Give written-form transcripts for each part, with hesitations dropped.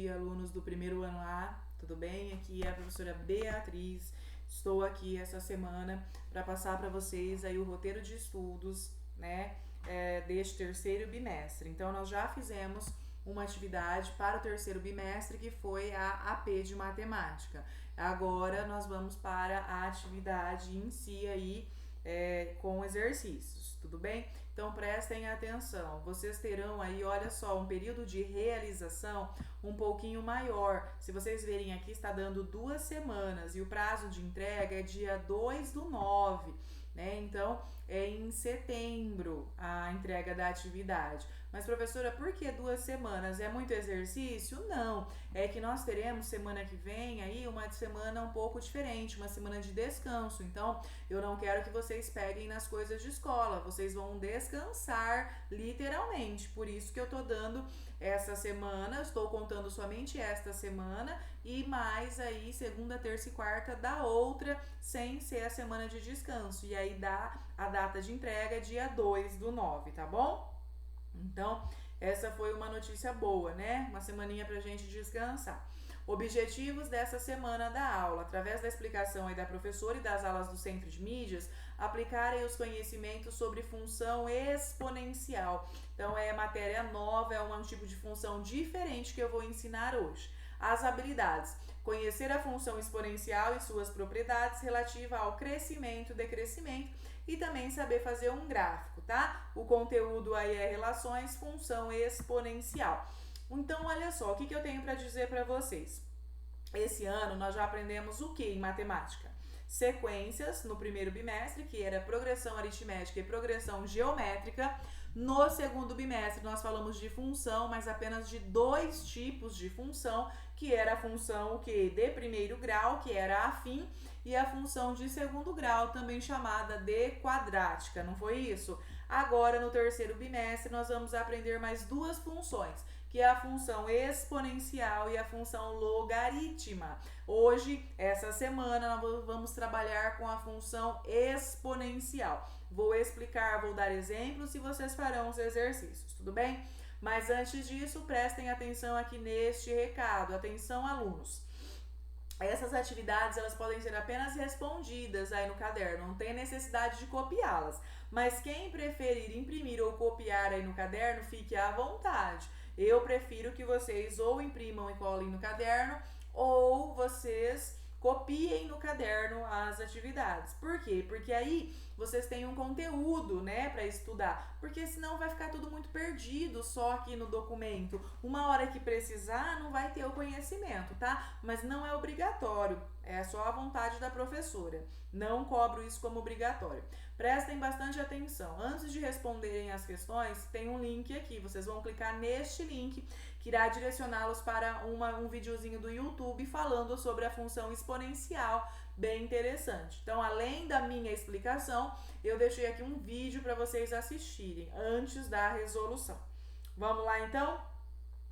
dia, alunos do primeiro ano A, tudo bem? Aqui é a professora Beatriz. Estou aqui essa semana para passar para vocês aí o roteiro de estudos, né, deste terceiro bimestre. Então, nós já fizemos uma atividade para o terceiro bimestre que foi a AP de matemática. Agora, nós vamos para a atividade em si aí, com exercícios, tudo bem? Então prestem atenção, vocês terão aí, olha só, um período de realização um pouquinho maior. Se vocês verem aqui, está dando 2 semanas e o prazo de entrega é dia 2/9, né? Então é em setembro a entrega da atividade. Mas professora, por que 2 semanas? É muito exercício? Não, é que nós teremos semana que vem aí uma semana um pouco diferente, uma semana de descanso. Então eu não quero que vocês peguem nas coisas de escola, vocês vão descansar literalmente. Por isso que eu tô dando essa semana, estou contando somente esta semana e mais aí segunda, terça e quarta da outra, sem ser a semana de descanso. E aí dá a data de entrega dia 2/9, tá bom? Então, essa foi uma notícia boa, né? Uma semaninha pra gente descansar. Objetivos dessa semana da aula: através da explicação aí da professora e das aulas do Centro de Mídias, aplicarem os conhecimentos sobre função exponencial. Então, é matéria nova, é um tipo de função diferente que eu vou ensinar hoje. As habilidades: conhecer a função exponencial e suas propriedades relativa ao crescimento, decrescimento e também saber fazer um gráfico, tá? O conteúdo aí é relações, função exponencial. Então, olha só, o que eu tenho para dizer para vocês? Esse ano nós já aprendemos o que em matemática? Sequências no primeiro bimestre, que era progressão aritmética e progressão geométrica. No segundo bimestre nós falamos de função, mas apenas de 2 tipos de função, que era a função de primeiro grau, que era afim, e a função de segundo grau, também chamada de quadrática, não foi isso? Agora, no terceiro bimestre, nós vamos aprender mais 2 funções, que é a função exponencial e a função logaritma. Hoje, essa semana, nós vamos trabalhar com a função exponencial. Vou explicar, vou dar exemplos e vocês farão os exercícios, tudo bem? Mas antes disso, prestem atenção aqui neste recado. Atenção, alunos. Essas atividades, elas podem ser apenas respondidas aí no caderno, não tem necessidade de copiá-las. Mas quem preferir imprimir ou copiar aí no caderno, fique à vontade. Eu prefiro que vocês ou imprimam e colhem no caderno, ou vocês copiem no caderno as atividades. Por quê? Porque aí vocês têm um conteúdo, né, para estudar. Porque senão vai ficar tudo muito perdido só aqui no documento. Uma hora que precisar, não vai ter o conhecimento, tá? Mas não é obrigatório. É só a vontade da professora. Não cobro isso como obrigatório. Prestem bastante atenção. Antes de responderem as questões, tem um link aqui. Vocês vão clicar neste link que irá direcioná-los para um videozinho do YouTube falando sobre a função exponencial, bem interessante. Então, além da minha explicação, eu deixei aqui um vídeo para vocês assistirem antes da resolução. Vamos lá, então?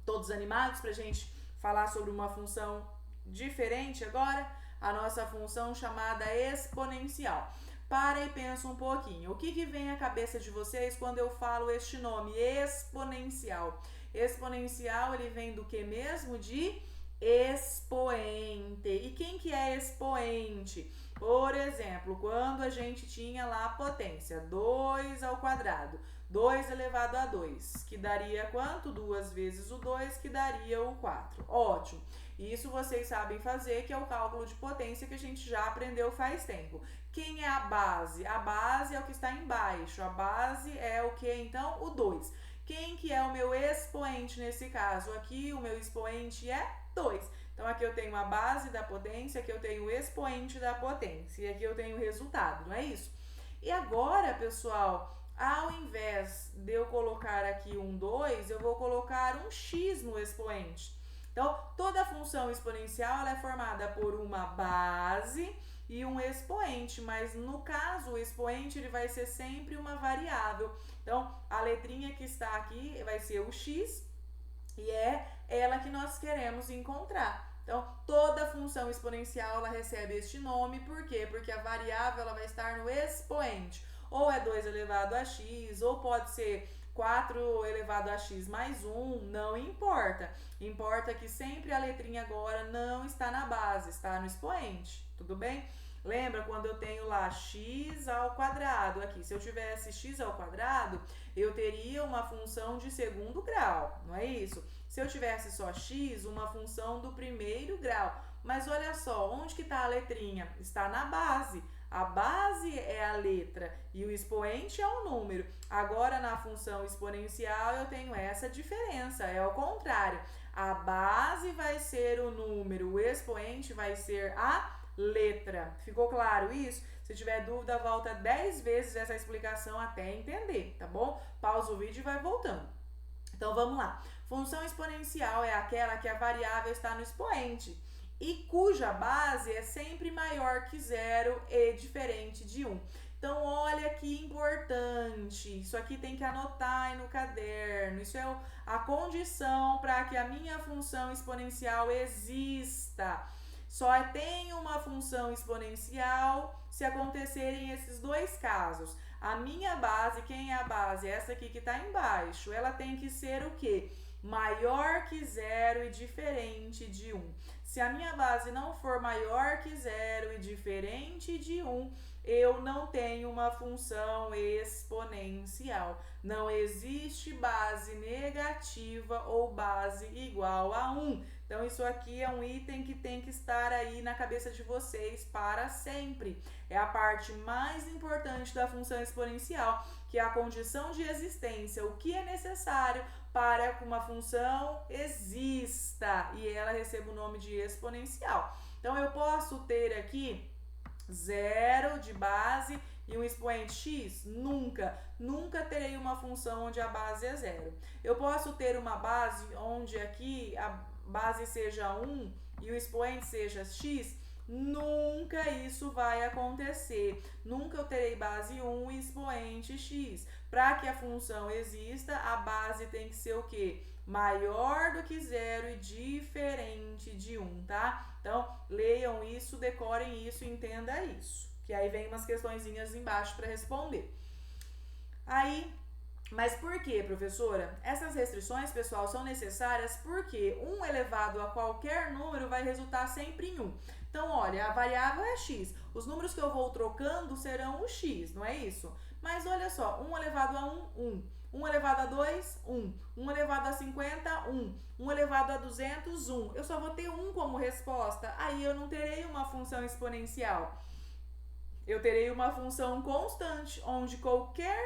Todos animados para a gente falar sobre uma função diferente agora? A nossa função chamada exponencial. Para e pensa um pouquinho. O que vem à cabeça de vocês quando eu falo este nome, exponencial? Exponencial, ele vem do que mesmo? De expoente. E quem que é expoente? Por exemplo, quando a gente tinha lá a potência 2 ao quadrado, 2 elevado a 2, que daria quanto? 2 vezes o 2, que daria o 4. Ótimo. Isso vocês sabem fazer, que é o cálculo de potência que a gente já aprendeu faz tempo. Quem é a base? A base é o que está embaixo. A base é o que, então? O 2. Quem que é o meu expoente nesse caso? Aqui o meu expoente é 2. Então, aqui eu tenho a base da potência, aqui eu tenho o expoente da potência, e aqui eu tenho o resultado, não é isso? E agora, pessoal, ao invés de eu colocar aqui um 2, eu vou colocar um x no expoente. Então, toda função exponencial ela é formada por uma base e um expoente, mas no caso o expoente ele vai ser sempre uma variável. Então, a letrinha que está aqui vai ser o x e é ela que nós queremos encontrar. Então, toda função exponencial ela recebe este nome, por quê? Porque a variável ela vai estar no expoente. Ou é 2 elevado a x, ou pode ser 4 elevado a x mais 1, não importa. Importa que sempre a letrinha agora não está na base, está no expoente, tudo bem? Lembra quando eu tenho lá x ao quadrado aqui? Se eu tivesse x ao quadrado, eu teria uma função de segundo grau, não é isso? Se eu tivesse só x, uma função do primeiro grau. Mas olha só, onde que está a letrinha? Está na base. A base é a letra e o expoente é o número. Agora, na função exponencial, eu tenho essa diferença, é o contrário. A base vai ser o número, o expoente vai ser a letra. Ficou claro isso? Se tiver dúvida, volta 10 vezes essa explicação até entender, tá bom? Pausa o vídeo e vai voltando. Então, vamos lá. Função exponencial é aquela que a variável está no expoente e cuja base é sempre maior que zero e diferente de 1. Então, olha que importante. Isso aqui tem que anotar aí no caderno. Isso é a condição para que a minha função exponencial exista. Só tem uma função exponencial se acontecerem esses dois casos. A minha base, quem é a base? Essa aqui que está embaixo. Ela tem que ser o quê? Maior que zero e diferente de 1. Se a minha base não for maior que zero e diferente de 1, eu não tenho uma função exponencial. Não existe base negativa ou base igual a 1. Então, isso aqui é um item que tem que estar aí na cabeça de vocês para sempre. É a parte mais importante da função exponencial, que é a condição de existência, o que é necessário para que uma função exista e ela receba o nome de exponencial. Então, eu posso ter aqui zero de base e um expoente x? Nunca. Nunca terei uma função onde a base é zero. Eu posso ter uma base onde aqui a base seja 1 e o expoente seja x? Nunca isso vai acontecer. Nunca eu terei base 1 e expoente x. Para que a função exista, a base tem que ser o quê? Maior do que zero e diferente de 1, tá? Então, leiam isso, decorem isso, entenda isso. Que aí vem umas questõezinhas embaixo para responder. Aí, mas por que, professora? Essas restrições, pessoal, são necessárias porque 1 elevado a qualquer número vai resultar sempre em 1. Então, olha, a variável é x. Os números que eu vou trocando serão o x, não é isso? Mas olha só, 1 elevado a 1, 1. 1 elevado a 2, 1. 1 elevado a 50, 1. 1 elevado a 200, 1. Eu só vou ter 1 como resposta. Aí eu não terei uma função exponencial. Eu terei uma função constante, onde qualquer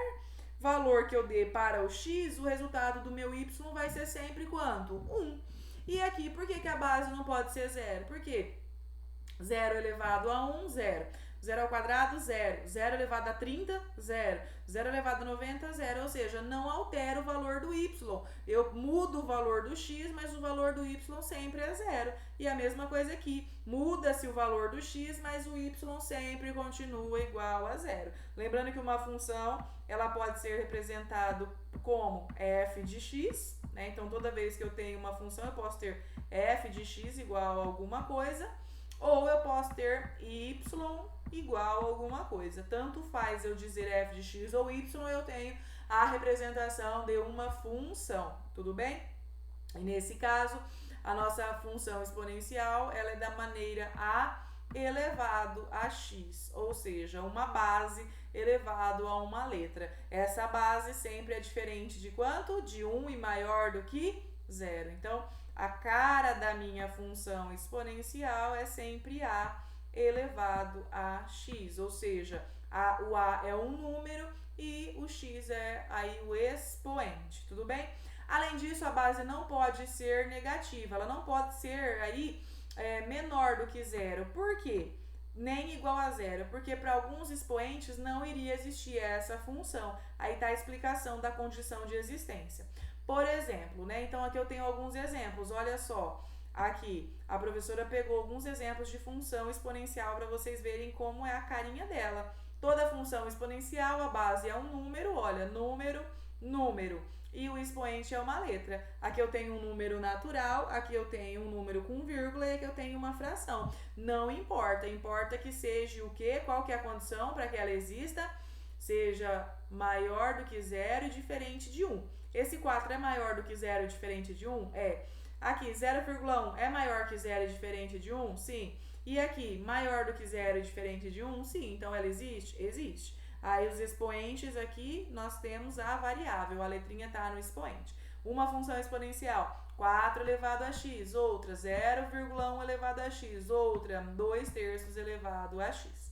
valor que eu dê para o x, o resultado do meu y vai ser sempre quanto? 1. E aqui, por que a base não pode ser 0? Por quê? 0 elevado a 1, 0. 0 ao quadrado, 0. 0 elevado a 30, 0. 0 elevado a 90, 0. Ou seja, não altero o valor do y. Eu mudo o valor do x, mas o valor do y sempre é 0. E a mesma coisa aqui. Muda-se o valor do x, mas o y sempre continua igual a 0. Lembrando que uma função, ela pode ser representada como f de x, né? Então, toda vez que eu tenho uma função, eu posso ter f de x igual a alguma coisa, ou eu posso ter y igual a alguma coisa. Tanto faz eu dizer f de x ou y, eu tenho a representação de uma função, tudo bem? E nesse caso, a nossa função exponencial, ela é da maneira a elevado a x, ou seja, uma base elevado a uma letra. Essa base sempre é diferente de quanto? De 1 e maior do que 0. Então, a cara da minha função exponencial é sempre a elevado a x, ou seja, o a é um número e o x é aí o expoente, tudo bem? Além disso, a base não pode ser negativa, ela não pode ser aí menor do que 0. Por quê? Nem igual a 0, porque para alguns expoentes não iria existir essa função. Aí está a explicação da condição de existência. Por exemplo, né? Então aqui eu tenho alguns exemplos, olha só. Aqui, a professora pegou alguns exemplos de função exponencial para vocês verem como é a carinha dela. Toda função exponencial, a base é um número, olha, número, número. E o expoente é uma letra. Aqui eu tenho um número natural, aqui eu tenho um número com vírgula e aqui eu tenho uma fração. Não importa, importa que seja o quê? Qual que é a condição para que ela exista? seja maior do que 0 e diferente de 1. Esse 4 é maior do que 0 e diferente de 1? É. Aqui, 0,1 é maior que 0 e diferente de 1? Sim. E aqui, maior do que 0 e diferente de 1? Sim. Então, ela existe? Existe. Aí, os expoentes aqui, nós temos a variável. A letrinha está no expoente. Uma função exponencial, 4 elevado a x. Outra, 0,1 elevado a x. Outra, 2/3 elevado a x.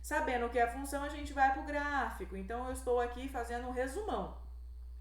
Sabendo o que é a função, a gente vai para o gráfico. Então, eu estou aqui fazendo um resumão.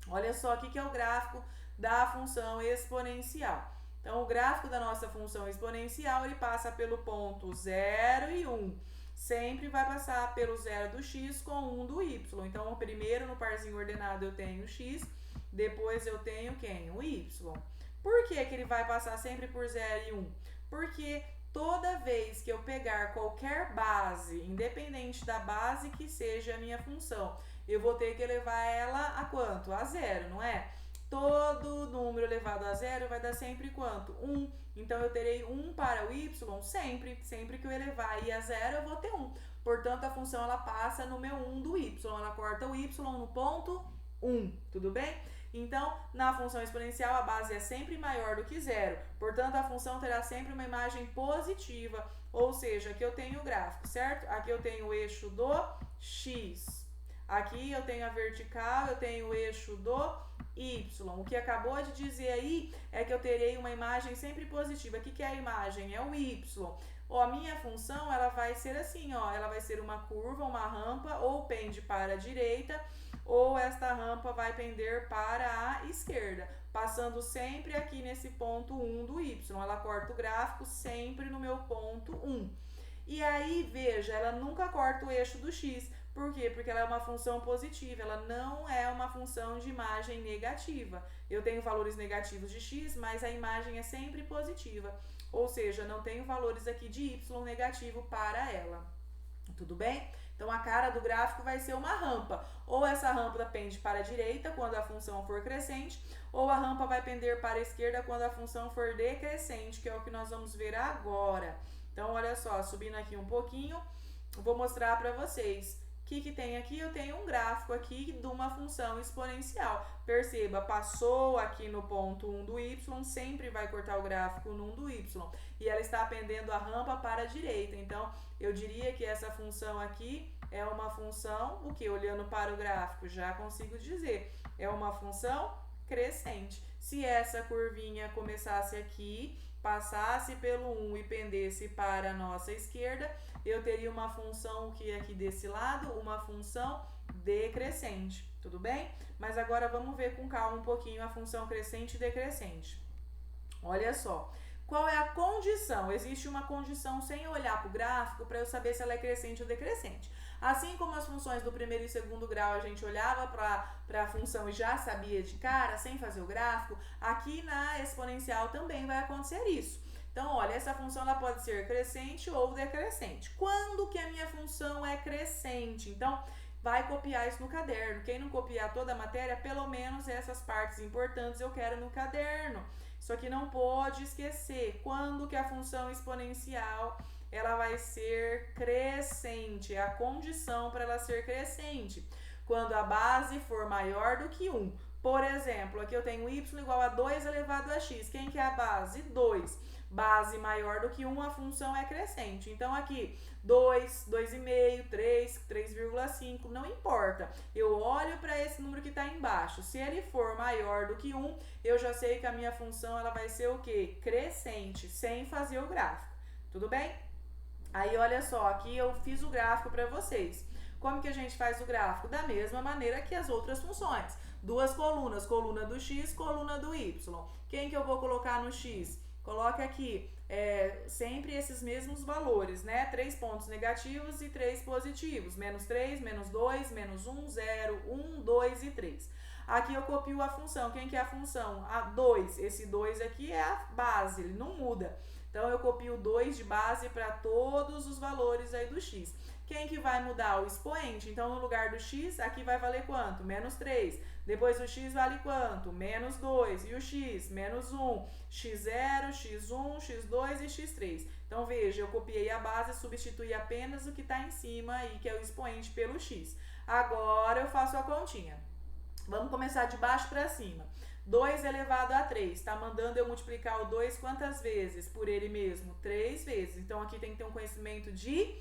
Olha só aqui que é o gráfico da função exponencial. Então, o gráfico da nossa função exponencial, ele passa pelo ponto 0 e 1. Sempre vai passar pelo 0 do x com 1 do y. Então, primeiro no parzinho ordenado eu tenho o x, depois eu tenho quem? O y. Por que que ele vai passar sempre por 0 e 1? Porque toda vez que eu pegar qualquer base, independente da base que seja a minha função, eu vou ter que elevar ela a quanto? A 0, não é? Todo número elevado a 0 vai dar sempre quanto? 1. Então, eu terei 1 para o y sempre. Sempre que eu elevar aí a 0, eu vou ter 1. Portanto, a função ela passa no meu 1 do y. Ela corta o y no ponto 1. Tudo bem? Então, na função exponencial, a base é sempre maior do que 0. Portanto, a função terá sempre uma imagem positiva. Ou seja, aqui eu tenho o gráfico, certo? Aqui eu tenho o eixo do x. Aqui eu tenho a vertical, eu tenho o eixo do y. O que acabou de dizer aí é que eu terei uma imagem sempre positiva. O que é a imagem? É o y. Ó, a minha função, ela vai ser assim, ó. Ela vai ser uma curva, uma rampa, ou pende para a direita, ou esta rampa vai pender para a esquerda, passando sempre aqui nesse ponto 1 do y. Ela corta o gráfico sempre no meu ponto 1. E aí, veja, ela nunca corta o eixo do x. Por quê? Porque ela é uma função positiva, ela não é uma função de imagem negativa. Eu tenho valores negativos de x, mas a imagem é sempre positiva. Ou seja, não tenho valores aqui de y negativo para ela. Tudo bem? Então, a cara do gráfico vai ser uma rampa. Ou essa rampa pende para a direita quando a função for crescente, ou a rampa vai pender para a esquerda quando a função for decrescente, que é o que nós vamos ver agora. Então, olha só, subindo aqui um pouquinho, vou mostrar para vocês. O que tem aqui? Eu tenho um gráfico aqui de uma função exponencial. Perceba, passou aqui no ponto 1 do y, sempre vai cortar o gráfico no 1 do y. E ela está pendendo a rampa para a direita. Então, eu diria que essa função aqui é uma função, o que? Olhando para o gráfico, já consigo dizer. É uma função crescente. Se essa curvinha começasse aqui, passasse pelo 1 e pendesse para a nossa esquerda, eu teria uma função que aqui desse lado, uma função decrescente, tudo bem? Mas agora vamos ver com calma um pouquinho a função crescente e decrescente. Olha só, qual é a condição? Existe uma condição sem eu olhar para o gráfico para eu saber se ela é crescente ou decrescente. Assim como as funções do primeiro e segundo grau a gente olhava para a função e já sabia de cara, sem fazer o gráfico, aqui na exponencial também vai acontecer isso. Então, olha, essa função ela pode ser crescente ou decrescente. Quando que a minha função é crescente? Então, vai copiar isso no caderno. Quem não copiar toda a matéria, pelo menos essas partes importantes eu quero no caderno. Isso aqui não pode esquecer. Quando que a função exponencial ela vai ser crescente? É a condição para ela ser crescente. Quando a base for maior do que 1. Por exemplo, aqui eu tenho y igual a 2 elevado a x. Quem que é a base? 2. Base maior do que 1, a função é crescente. Então, aqui, 2, 2,5, 3, 3,5, não importa. Eu olho para esse número que está embaixo. Se ele for maior do que 1, eu já sei que a minha função ela vai ser o quê? Crescente, sem fazer o gráfico. Tudo bem? Aí, olha só, aqui eu fiz o gráfico para vocês. Como que a gente faz o gráfico? Da mesma maneira que as outras funções. Duas colunas, coluna do x, coluna do y. Quem que eu vou colocar no x? Coloque aqui sempre esses mesmos valores, né? 3 pontos negativos e 3 positivos. Menos 3, menos 2, menos 1, 0, 1, 2 e 3. Aqui eu copio a função. Quem que é a função? A 2. Esse 2 aqui é a base, ele não muda. Então, eu copio 2 de base para todos os valores aí do x. Quem que vai mudar? O expoente. Então, no lugar do x, aqui vai valer quanto? Menos 3. Depois o x vale quanto? Menos 2. E o x? Menos 1. x0, x1, x2 e x3. Então, veja, eu copiei a base, substituí apenas o que está em cima aí, que é o expoente, pelo x. Agora eu faço a continha. Vamos começar de baixo para cima. 2 elevado a 3. Está mandando eu multiplicar o 2 quantas vezes? Por ele mesmo? 3 vezes. Então, aqui tem que ter um conhecimento de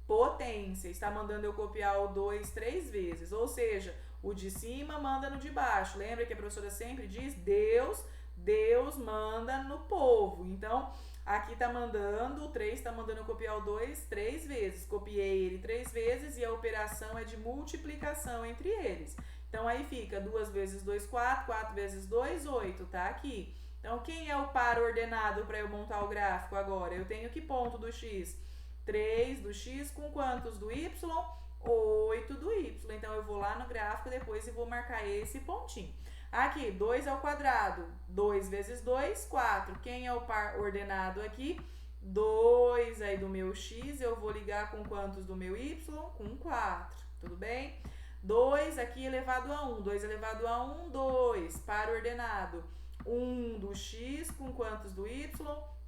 potência. Está mandando eu copiar o 2 3 vezes. Ou seja, o de cima manda no de baixo. Lembra que a professora sempre diz? Deus manda no povo. Então, aqui está mandando, o 3 está mandando eu copiar o 2 3 vezes. Copiei ele 3 vezes e a operação é de multiplicação entre eles. Então, aí fica 2 vezes 2, 4, 4 vezes 2, 8, tá aqui. Então, quem é o par ordenado para eu montar o gráfico agora? Eu tenho que ponto do x? 3 do x com quantos do y? 8 do y. Então, eu vou lá no gráfico depois e vou marcar esse pontinho. Aqui, 2 ao quadrado. 2 vezes 2, 4. Quem é o par ordenado aqui? 2 aí do meu x, eu vou ligar com quantos do meu y? Com 4, tudo bem? 2 aqui elevado a 1. 2 elevado a 1, 2. Par ordenado. 1 do x com quantos do y?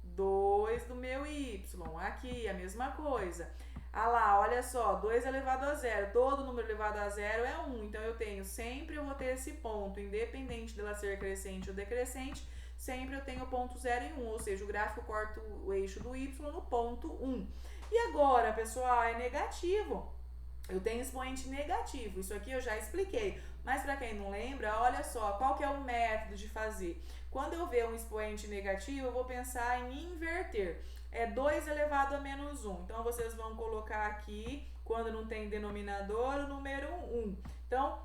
2 do meu y. Aqui, a mesma coisa. Ah lá, olha só, 2 elevado a 0. Todo número elevado a 0 é 1. Então, eu vou ter esse ponto. Independente dela ser crescente ou decrescente, sempre eu tenho ponto 0 e 1. Ou seja, o gráfico corta o eixo do y no ponto 1. E agora, pessoal, é negativo. Eu tenho expoente negativo, isso aqui eu já expliquei. Mas para quem não lembra, olha só, qual que é o método de fazer? Quando eu ver um expoente negativo, eu vou pensar em inverter. É 2 elevado a menos 1. Então, vocês vão colocar aqui, quando não tem denominador, o número 1. Então,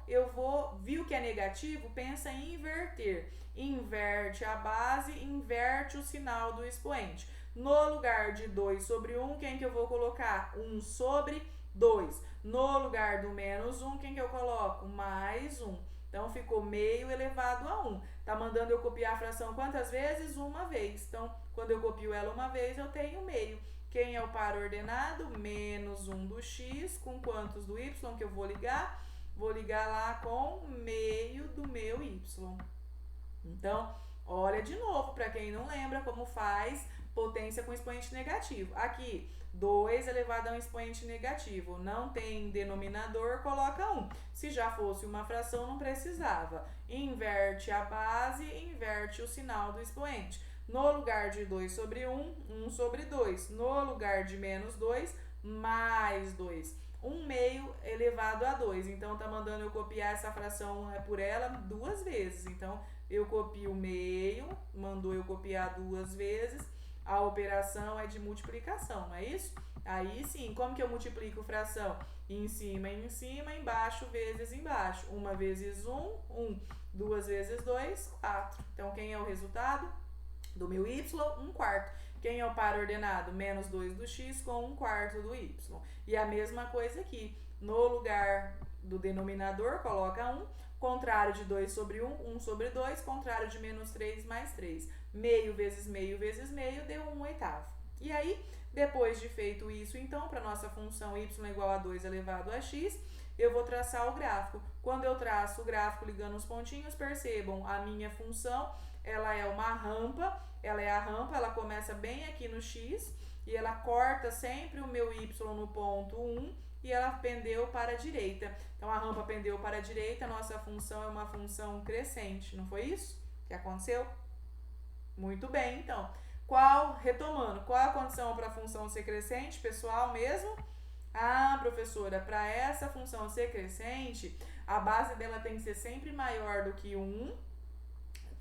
viu que é negativo, pensa em inverter. Inverte a base, inverte o sinal do expoente. No lugar de 2 sobre 1, quem que eu vou colocar? 1 sobre 2. No lugar do menos 1, quem que eu coloco? Mais 1. Então, ficou meio elevado a 1. Tá mandando eu copiar a fração quantas vezes? Uma vez. Então, quando eu copio ela uma vez, eu tenho meio. Quem é o par ordenado? Menos 1 do x, com quantos do y que eu vou ligar? Vou ligar lá com meio do meu y. Então, olha de novo, para quem não lembra como faz potência com expoente negativo. Aqui, 2 elevado a um expoente negativo. Não tem denominador, coloca 1. Se já fosse uma fração, não precisava. Inverte a base, inverte o sinal do expoente. No lugar de 2 sobre 1, 1 sobre 2. No lugar de menos 2, mais 2. 1 meio elevado a 2. Então, tá mandando eu copiar essa fração por ela 2 vezes. Então, eu copio meio, mandou eu copiar 2 vezes. A operação é de multiplicação, não é isso? Aí sim, como que eu multiplico fração? Em cima, embaixo vezes embaixo. 1 vezes 1, 1. 2 vezes 2, 4. Então, quem é o resultado? Do meu y, 1/4. Quem é o par ordenado? Menos 2 do x com 1/4 do y. E a mesma coisa aqui. No lugar do denominador, coloca 1. Contrário de 2 sobre 1, 1 sobre 2. Contrário de menos 3 mais 3. Meio vezes meio vezes meio deu 1/8. E aí, depois de feito isso, então, para nossa função y igual a 2 elevado a x, eu vou traçar o gráfico. Quando eu traço o gráfico ligando os pontinhos, percebam, a minha função, ela é uma rampa, ela começa bem aqui no x, e ela corta sempre o meu y no ponto 1, e ela pendeu para a direita. Então, a rampa pendeu para a direita, a nossa função é uma função crescente, não foi isso que aconteceu? Muito bem, então. Retomando, qual a condição para a função ser crescente, pessoal, mesmo? Ah, professora, para essa função ser crescente, a base dela tem que ser sempre maior do que 1.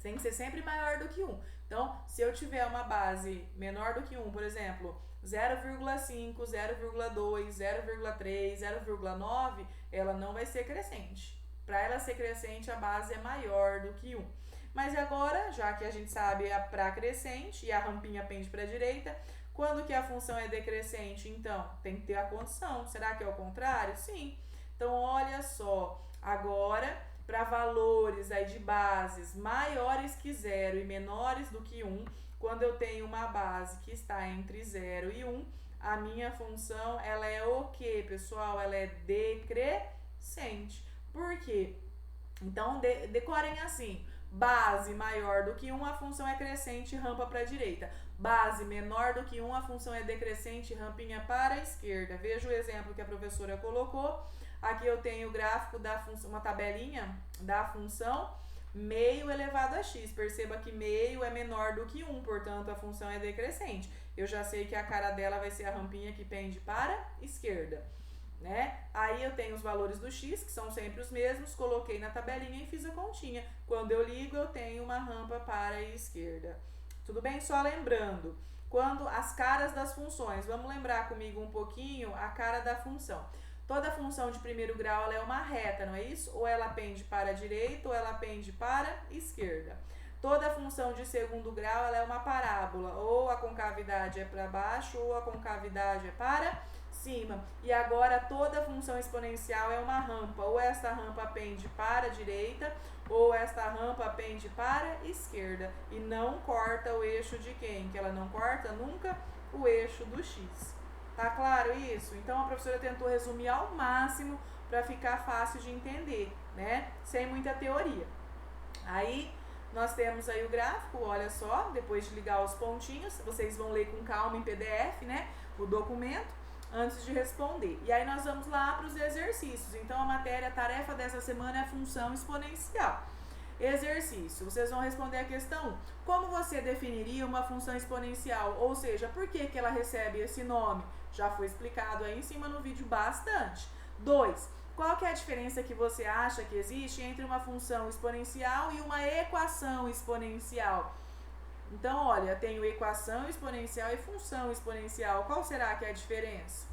Tem que ser sempre maior do que 1. Então, se eu tiver uma base menor do que 1, por exemplo, 0,5, 0,2, 0,3, 0,9, ela não vai ser crescente. Para ela ser crescente, a base é maior do que 1. Mas agora, já que a gente sabe para crescente e a rampinha pende para a direita, quando que a função é decrescente? Então, tem que ter a condição. Será que é o contrário? Sim. Então, olha só. Agora, para valores aí de bases maiores que 0 e menores do que 1, quando eu tenho uma base que está entre 0 e 1, a minha função, ela é o quê, pessoal? Ela é decrescente. Por quê? Então, decorem assim. Base maior do que 1, a função é crescente, rampa para a direita. Base menor do que 1, a função é decrescente, rampinha para a esquerda. Veja o exemplo que a professora colocou. Aqui eu tenho o gráfico da função, uma tabelinha da função meio elevado a x. Perceba que meio é menor do que 1, portanto a função é decrescente. Eu já sei que a cara dela vai ser a rampinha que pende para a esquerda, né? Aí eu tenho os valores do x, que são sempre os mesmos, coloquei na tabelinha e fiz a continha. Quando eu ligo, eu tenho uma rampa para a esquerda. Tudo bem? Só lembrando, quando as caras das funções, vamos lembrar comigo um pouquinho a cara da função. Toda função de primeiro grau ela é uma reta, não é isso? Ou ela pende para a direita ou ela pende para a esquerda. Toda função de segundo grau ela é uma parábola, ou a concavidade é para baixo ou a concavidade é para cima. E agora toda função exponencial é uma rampa, ou esta rampa pende para a direita ou esta rampa pende para a esquerda. E não corta o eixo de quem? Que ela não corta nunca o eixo do x. Tá claro isso? Então a professora tentou resumir ao máximo para ficar fácil de entender, né? Sem muita teoria. Aí nós temos aí o gráfico, olha só, depois de ligar os pontinhos, vocês vão ler com calma em PDF, né? O documento, antes de responder. E aí nós vamos lá para os exercícios. Então a tarefa dessa semana é função exponencial. Exercício, vocês vão responder a questão: como você definiria uma função exponencial? Ou seja, por que ela recebe esse nome? Já foi explicado aí em cima no vídeo bastante. 2. Qual que é a diferença que você acha que existe entre uma função exponencial e uma equação exponencial? Então, olha, tenho equação exponencial e função exponencial. Qual será que é a diferença?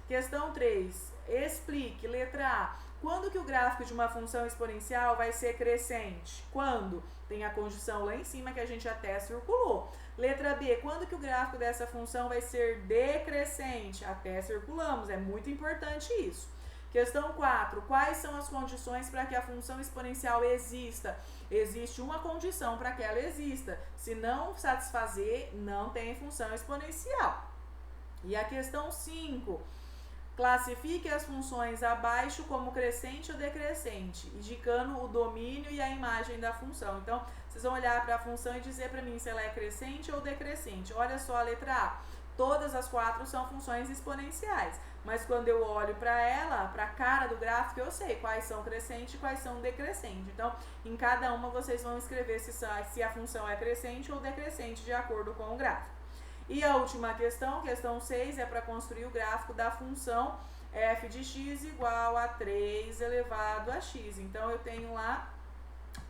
Questão 3. Explique, letra A. Quando que o gráfico de uma função exponencial vai ser crescente? Quando? Tem a condição lá em cima que a gente até circulou. Letra B. Quando que o gráfico dessa função vai ser decrescente? Até circulamos, é muito importante isso. Questão 4. Quais são as condições para que a função exponencial exista? Existe uma condição para que ela exista. Se não satisfazer, não tem função exponencial. E a questão 5. Classifique as funções abaixo como crescente ou decrescente, indicando o domínio e a imagem da função. Então, vocês vão olhar para a função e dizer para mim se ela é crescente ou decrescente. Olha só a letra A. Todas as 4 são funções exponenciais, mas quando eu olho para ela, para a cara do gráfico, eu sei quais são crescente e quais são decrescente. Então, em cada uma vocês vão escrever se a função é crescente ou decrescente de acordo com o gráfico. E a última questão, questão 6, é para construir o gráfico da função f de x igual a 3 elevado a x. Então, eu tenho lá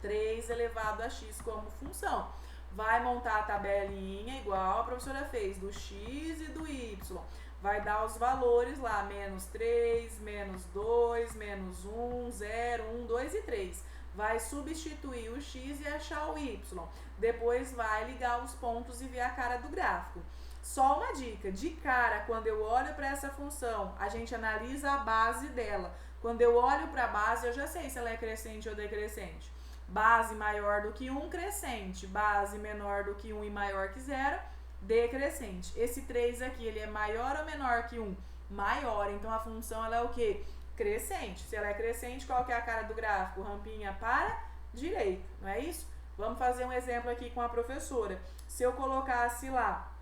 3 elevado a x como função. Vai montar a tabelinha igual a professora fez, do x e do y. Vai dar os valores lá, menos 3, menos 2, menos 1, 0, 1, 2 e 3. Vai substituir o x e achar o y. Depois vai ligar os pontos e ver a cara do gráfico. Só uma dica, de cara, quando eu olho para essa função, a gente analisa a base dela. Quando eu olho para a base, eu já sei se ela é crescente ou decrescente. Base maior do que 1, crescente. Base menor do que 1 e maior que 0, decrescente. Esse 3 aqui, ele é maior ou menor que 1? Maior. Então, a função ela é o quê? Crescente. Se ela é crescente, qual que é a cara do gráfico? Rampinha para direita, não é isso? Vamos fazer um exemplo aqui com a professora. Se eu colocasse lá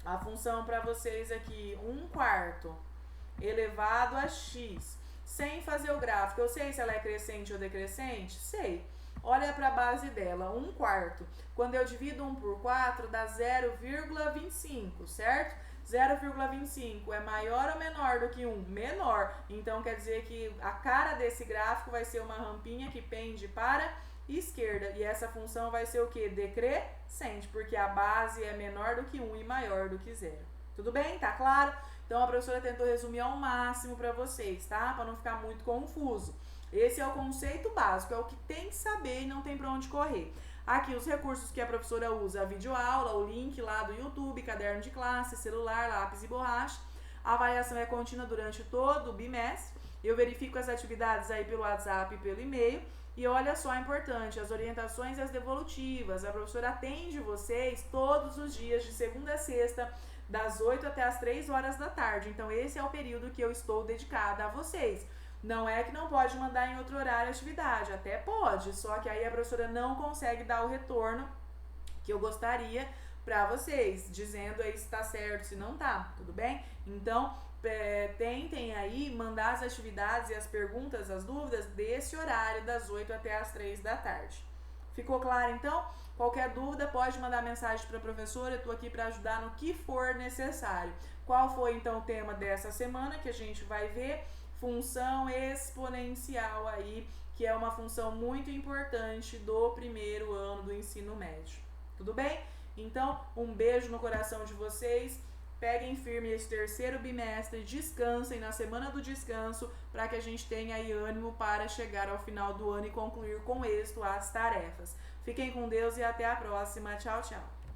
a função para vocês aqui, 1/4 elevado a x, sem fazer o gráfico, eu sei se ela é crescente ou decrescente? Sei. Olha para a base dela, 1/4. Quando eu divido 1 por 4, dá 0,25, certo? 0,25 é maior ou menor do que 1? Menor. Então, quer dizer que a cara desse gráfico vai ser uma rampinha que pende para esquerda. E essa função vai ser o quê? Decrescente, porque a base é menor do que 1 e maior do que 0. Tudo bem? Tá claro? Então, a professora tentou resumir ao máximo para vocês, tá? Para não ficar muito confuso. Esse é o conceito básico, é o que tem que saber e não tem para onde correr. Aqui os recursos que a professora usa: a videoaula, o link lá do YouTube, caderno de classe, celular, lápis e borracha. A avaliação é contínua durante todo o bimestre. Eu verifico as atividades aí pelo WhatsApp e pelo e-mail. E olha só, é importante, as orientações e as devolutivas. A professora atende vocês todos os dias, de segunda a sexta, das 8 até as 3 horas da tarde. Então, esse é o período que eu estou dedicada a vocês. Não é que não pode mandar em outro horário a atividade, até pode, só que aí a professora não consegue dar o retorno que eu gostaria para vocês, dizendo aí se tá certo, se não tá, tudo bem? Então, tentem aí mandar as atividades e as perguntas, as dúvidas desse horário, das 8 até as 3 da tarde. Ficou claro então? Qualquer dúvida pode mandar mensagem para a professora, eu tô aqui para ajudar no que for necessário. Qual foi então o tema dessa semana que a gente vai ver? Função exponencial aí, que é uma função muito importante do primeiro ano do ensino médio. Tudo bem? Então, um beijo no coração de vocês. Peguem firme esse terceiro bimestre, descansem na semana do descanso para que a gente tenha aí ânimo para chegar ao final do ano e concluir com êxito as tarefas. Fiquem com Deus e até a próxima. Tchau, tchau.